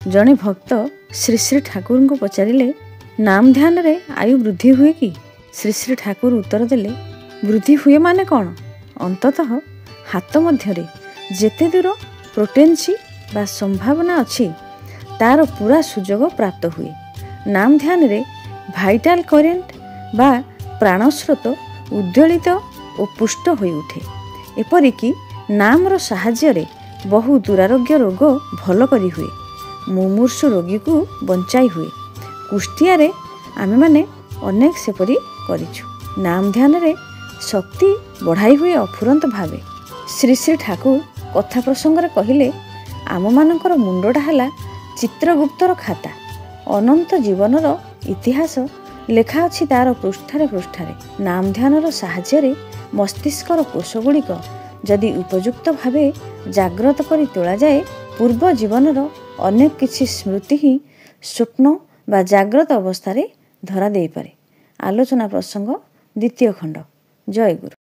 जड़े भक्त श्री श्री ठाकुर को पचारे नाम ध्यान रे आयु वृद्धि हुए कि? श्री श्री ठाकुर उत्तर देले वृद्धि हुए माने कौन? अंततः हाथ मध्य जेते दूर प्रोटेन्सी बा संभावना अच्छी तार पूरा सुजोग प्राप्त हुए। नाम ध्यान रे भाइटाल करेंट बा प्राणस्रोत उद्दोलित और पुष्ट हो उठे। एपरिकी नाम साहाय्य रे बहु दुरारोग्य रोग भल करी हुए। मुमूर्षु रोगी को बंचाई हुए। कुष्ठिया रे आमे माने अनेक सेपरी करिछु। नाम ध्यान रे शक्ति बढ़ाई हुए अफुरंत भावे। श्री श्री ठाकुर कथा प्रसंग रे कहिले आम मानकर मुंडटा हला चित्रगुप्तर खाता। अनंत जीवनर इतिहास लेखा अच्छी तार पृष्ठारे पृष्ठारे। नाम ध्यानर साहाय्य रे मस्तिष्कर कोषगुड़िक जदि उपयुक्त भावे जाग्रत करी तोला जाए पूर्व जीवनर अनेक किछि स्मृति ही स्वप्न बा जाग्रत अवस्था धरा दे पारे। आलोचना प्रसंग द्वितीय खंड। जय गुरु।